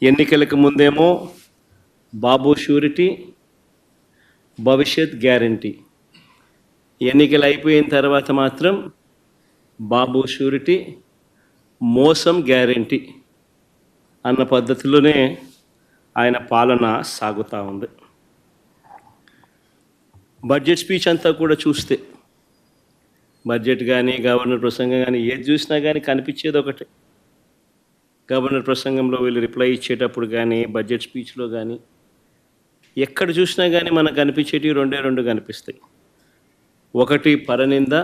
ఎన్నికలకు ముందేమో బాబు షూరిటీ, భవిష్యత్ గ్యారంటీ. ఎన్నికలు అయిపోయిన తర్వాత మాత్రం బాబు షూరిటీ, మోసం గ్యారంటీ అన్న పద్ధతిలోనే ఆయన పాలన సాగుతూ ఉంది. బడ్జెట్ స్పీచ్ అంతా కూడా చూస్తే, బడ్జెట్ కానీ గవర్నర్ ప్రసంగం కానీ ఏది చూసినా కానీ కనిపించేది ఒకటే. గవర్నర్ ప్రసంగంలో వీళ్ళు రిప్లై ఇచ్చేటప్పుడు కానీ, బడ్జెట్ స్పీచ్లో కానీ ఎక్కడ చూసినా కానీ మనకు కనిపించేటివి రెండు కనిపిస్తాయి. ఒకటి పరనింద,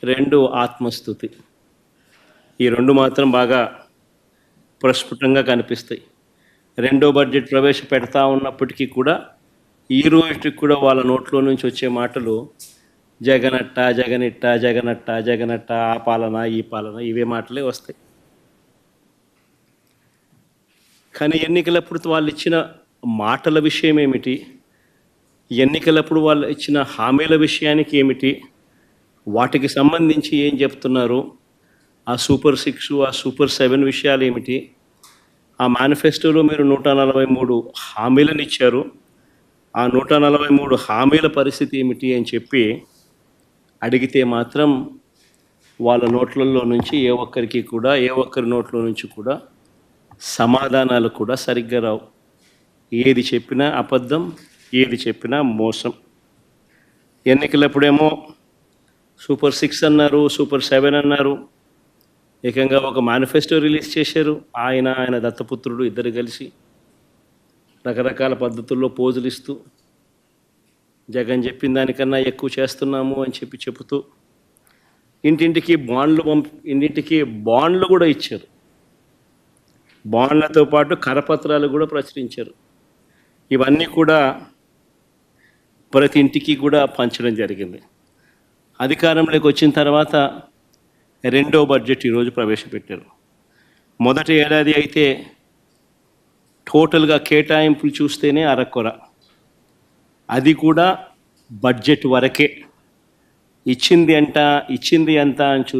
రెండు ఆత్మస్తుతి. ఈ రెండు మాత్రం బాగా ప్రస్ఫుటంగా కనిపిస్తాయి. రెండో బడ్జెట్ ప్రవేశపెడతా ఉన్నప్పటికీ కూడా ఈ రోజుకి కూడా వాళ్ళ నోట్లో నుంచి వచ్చే మాటలు జగనట్ట, జగనిట్ట, జగనట్ట, జగనట్ట, ఆ పాలన, ఈ పాలన, ఇవే మాటలే వస్తాయి. కానీ ఎన్నికలప్పుడు వాళ్ళు ఇచ్చిన మాటల విషయం ఏమిటి, ఎన్నికలప్పుడు వాళ్ళు ఇచ్చిన హామీల విషయానికి ఏమిటి, వాటికి సంబంధించి ఏం చెప్తున్నారు, ఆ సూపర్ 6, ఆ సూపర్ 7 విషయాలు ఏమిటి, ఆ మేనిఫెస్టోలో మీరు 143 హామీలను ఇచ్చారు, ఆ 143 హామీల పరిస్థితి ఏమిటి అని చెప్పి అడిగితే మాత్రం వాళ్ళ నోట్లలో నుంచి ఏ ఒక్కరి నోట్లో నుంచి కూడా సమాధానాలు కూడా సరిగ్గా రావు. ఏది చెప్పినా అబద్ధం, ఏది చెప్పినా మోసం. ఎన్నికలప్పుడేమో సూపర్ 6 అన్నారు, సూపర్ 7 అన్నారు. ఏకంగా ఒక మేనిఫెస్టో రిలీజ్ చేశారు. ఆయన దత్తపుత్రుడు ఇద్దరు కలిసి రకరకాల పద్ధతుల్లో పోజులు ఇస్తూ జగన్ చెప్పిన దానికన్నా ఎక్కువ చేస్తున్నాము అని చెబుతూ ఇంటింటికి బాండ్లు కూడా ఇచ్చారు. బాండ్లతో పాటు కరపత్రాలు కూడా ప్రచురించారు. ఇవన్నీ కూడా ప్రతి ఇంటికి కూడా పంచడం జరిగింది. అధికారంలోకి వచ్చిన తర్వాత రెండో బడ్జెట్ ఈరోజు ప్రవేశపెట్టారు. మొదటి ఏడాది అయితే టోటల్గా కేటాయింపులు చూస్తేనే అరకొర. అది కూడా బడ్జెట్ వరకే. ఇచ్చింది ఎంత అని